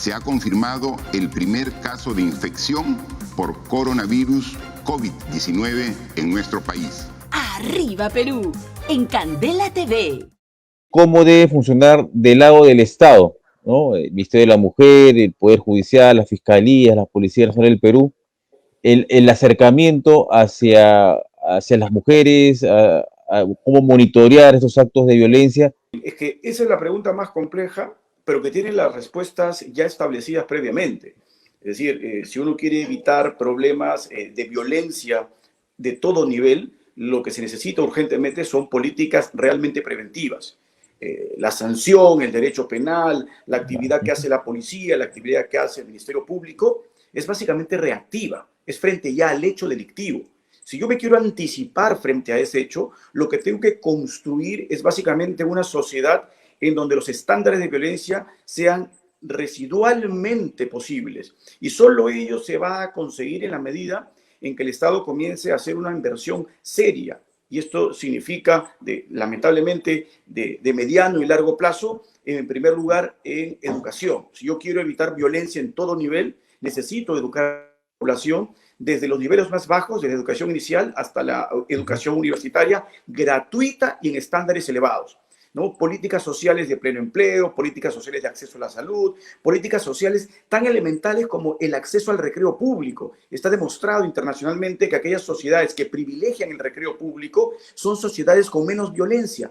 se ha confirmado el primer caso de infección por coronavirus COVID-19 en nuestro país. ¡Arriba Perú! En Candela TV. ¿Cómo debe funcionar del lado del Estado, ¿no? El Ministerio de la Mujer, el Poder Judicial, las Fiscalías, la Policía Nacional del Perú, el acercamiento hacia las mujeres, cómo monitorear estos actos de violencia? Es que esa es la pregunta más compleja, pero que tiene las respuestas ya establecidas previamente. Es decir, si uno quiere evitar problemas de violencia de todo nivel, lo que se necesita urgentemente son políticas realmente preventivas. La sanción, el derecho penal, la actividad que hace la policía, la actividad que hace el Ministerio Público, es básicamente reactiva, es frente ya al hecho delictivo. Si yo me quiero anticipar frente a ese hecho, lo que tengo que construir es básicamente una sociedad en donde los estándares de violencia sean residualmente posibles. Y solo ello se va a conseguir en la medida en que el Estado comience a hacer una inversión seria. Y esto significa, lamentablemente, de mediano y largo plazo, en primer lugar, en educación. Si yo quiero evitar violencia en todo nivel, necesito educar a la población desde los niveles más bajos, desde la educación inicial hasta la educación universitaria, gratuita y en estándares elevados, ¿no? Políticas sociales de pleno empleo, políticas sociales de acceso a la salud, políticas sociales tan elementales como el acceso al recreo público. Está demostrado internacionalmente que aquellas sociedades que privilegian el recreo público son sociedades con menos violencia.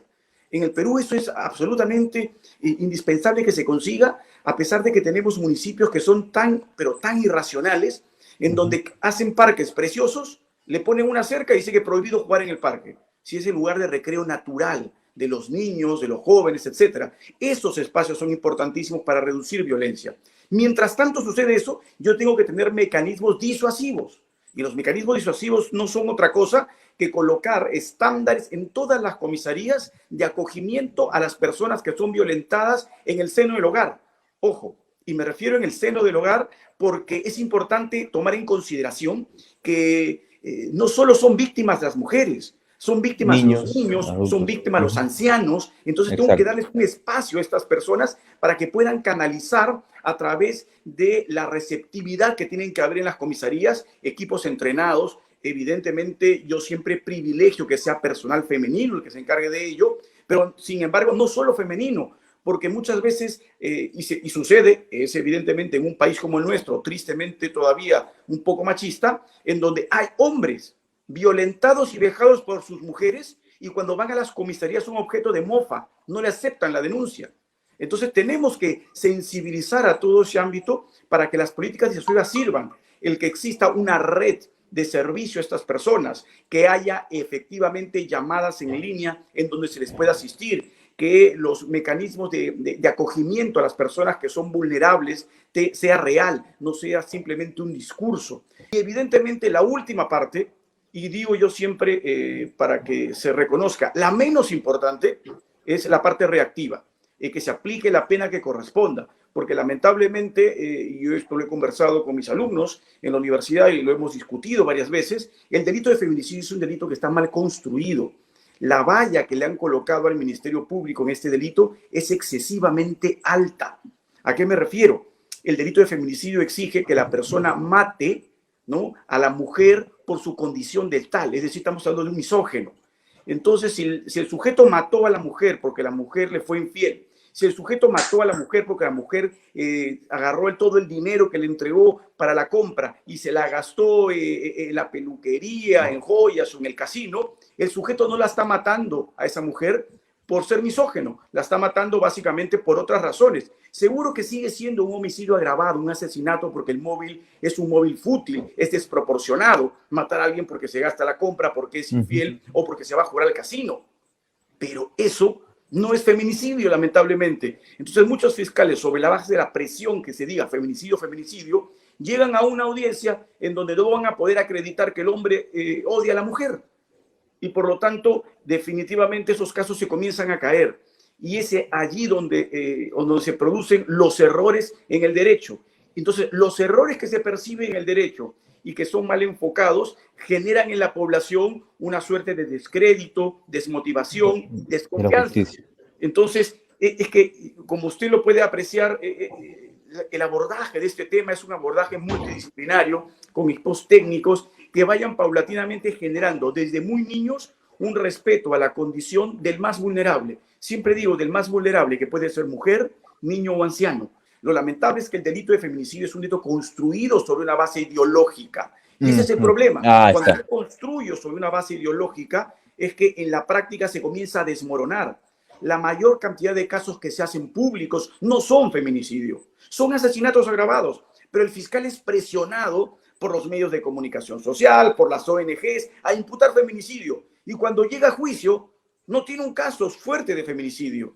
En el Perú eso es absolutamente indispensable que se consiga, a pesar de que tenemos municipios que son pero tan irracionales, en donde hacen parques preciosos, le ponen una cerca y dice que es prohibido jugar en el parque, si es el lugar de recreo natural de los niños, de los jóvenes, etc. Esos espacios son importantísimos para reducir violencia. Mientras tanto sucede eso, yo tengo que tener mecanismos disuasivos. Y los mecanismos disuasivos no son otra cosa que colocar estándares en todas las comisarías de acogimiento a las personas que son violentadas en el seno del hogar. Ojo, y me refiero en el seno del hogar porque es importante tomar en consideración que no solo son víctimas las mujeres, son víctimas los niños, adultos, son víctimas los ancianos. Entonces tengo que darles un espacio a estas personas para que puedan canalizar a través de la receptividad que tienen que haber en las comisarías, equipos entrenados. Evidentemente yo siempre privilegio que sea personal femenino el que se encargue de ello, pero sin embargo no solo femenino, porque muchas veces, y sucede, es evidentemente en un país como el nuestro, tristemente todavía un poco machista, en donde hay hombres violentados y vejados por sus mujeres y cuando van a las comisarías son objeto de mofa, no le aceptan la denuncia. Entonces tenemos que sensibilizar a todo ese ámbito para que las políticas disuasivas sirvan, el que exista una red de servicio a estas personas, que haya efectivamente llamadas en línea en donde se les pueda asistir, que los mecanismos de acogimiento a las personas que son vulnerables sea real, no sea simplemente un discurso. Y evidentemente la última parte, y digo yo siempre para que se reconozca, la menos importante es la parte reactiva, que se aplique la pena que corresponda, porque lamentablemente, yo esto lo he conversado con mis alumnos en la universidad y lo hemos discutido varias veces, el delito de feminicidio es un delito que está mal construido. La valla que le han colocado al Ministerio Público en este delito es excesivamente alta. ¿A qué me refiero? El delito de feminicidio exige que la persona mate, ¿no?, a la mujer por su condición de tal, es decir, estamos hablando de un misógeno. Entonces, si el sujeto mató a la mujer porque la mujer le fue infiel, si el sujeto mató a la mujer porque la mujer agarró todo el dinero que le entregó para la compra y se la gastó en la peluquería, en joyas o en el casino, el sujeto no la está matando a esa mujer por ser misógeno, la está matando básicamente por otras razones. Seguro que sigue siendo un homicidio agravado, un asesinato, porque el móvil es un móvil fútil, es desproporcionado matar a alguien porque se gasta la compra, porque es infiel o porque se va a jugar al casino. Pero eso no es feminicidio, lamentablemente. Entonces muchos fiscales, sobre la base de la presión que se diga feminicidio, feminicidio, llegan a una audiencia en donde no van a poder acreditar que el hombre odia a la mujer. Y por lo tanto, definitivamente esos casos se comienzan a caer. Y es allí donde se producen los errores en el derecho. Entonces, los errores que se perciben en el derecho y que son mal enfocados generan en la población una suerte de descrédito, desmotivación, desconfianza. Entonces, es que, como usted lo puede apreciar, el abordaje de este tema es un abordaje multidisciplinario con equipos técnicos que vayan paulatinamente generando desde muy niños un respeto a la condición del más vulnerable. Siempre digo del más vulnerable, que puede ser mujer, niño o anciano. Lo lamentable es que el delito de feminicidio es un delito construido sobre una base ideológica. Y ese es el problema. Cuando yo construyo sobre una base ideológica, es que en la práctica se comienza a desmoronar. La mayor cantidad de casos que se hacen públicos no son feminicidio, son asesinatos agravados, pero el fiscal es presionado por los medios de comunicación social, por las ONGs, a imputar feminicidio. Y cuando llega a juicio, no tiene un caso fuerte de feminicidio.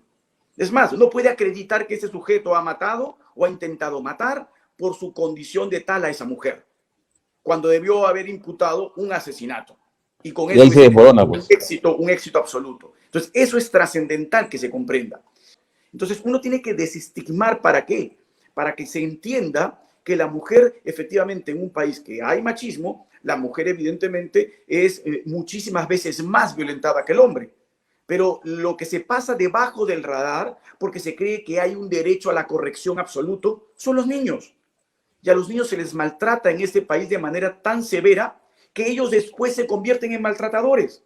Es más, no puede acreditar que ese sujeto ha matado o ha intentado matar por su condición de tal a esa mujer, cuando debió haber imputado un asesinato. Y con eso se desmorona, pues. un éxito absoluto. Entonces, eso es trascendental que se comprenda. Entonces, uno tiene que desestigmar, ¿para qué? Para que se entienda que la mujer, efectivamente, en un país que hay machismo, la mujer evidentemente es muchísimas veces más violentada que el hombre. Pero lo que se pasa debajo del radar, porque se cree que hay un derecho a la corrección absoluto, son los niños. Y a los niños se les maltrata en este país de manera tan severa que ellos después se convierten en maltratadores.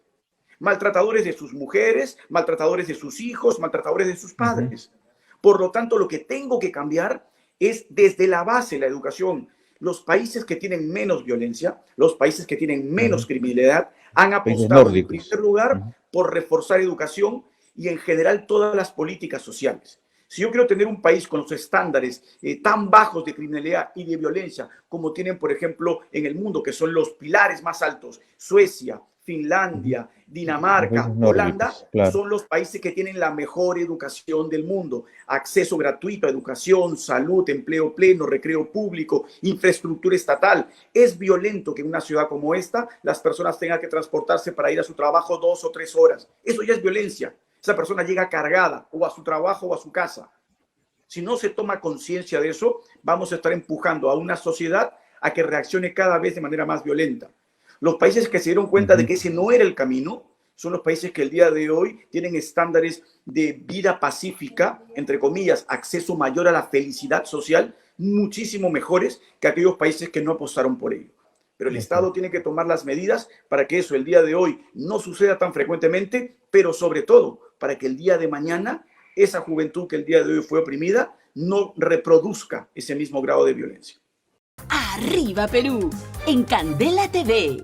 Maltratadores de sus mujeres, maltratadores de sus hijos, maltratadores de sus padres. Por lo tanto, lo que tengo que cambiar es desde la base la educación. Los países que tienen menos violencia, los países que tienen menos criminalidad, han apostado en primer lugar por reforzar educación y en general todas las políticas sociales. Si yo quiero tener un país con los estándares tan bajos de criminalidad y de violencia como tienen, por ejemplo, en el mundo, que son los pilares más altos, Suecia, Finlandia, Dinamarca, Holanda, son los países que tienen la mejor educación del mundo. Acceso gratuito a educación, salud, empleo pleno, recreo público, infraestructura estatal. Es violento que en una ciudad como esta las personas tengan que transportarse para ir a su trabajo 2 o 3 horas. Eso ya es violencia. Esa persona llega cargada o a su trabajo o a su casa. Si no se toma conciencia de eso, vamos a estar empujando a una sociedad a que reaccione cada vez de manera más violenta. Los países que se dieron cuenta de que ese no era el camino son los países que el día de hoy tienen estándares de vida pacífica, entre comillas, acceso mayor a la felicidad social, muchísimo mejores que aquellos países que no apostaron por ello. Pero el Estado tiene que tomar las medidas para que eso el día de hoy no suceda tan frecuentemente, pero sobre todo para que el día de mañana esa juventud que el día de hoy fue oprimida no reproduzca ese mismo grado de violencia. ¡Arriba Perú! En Candela TV.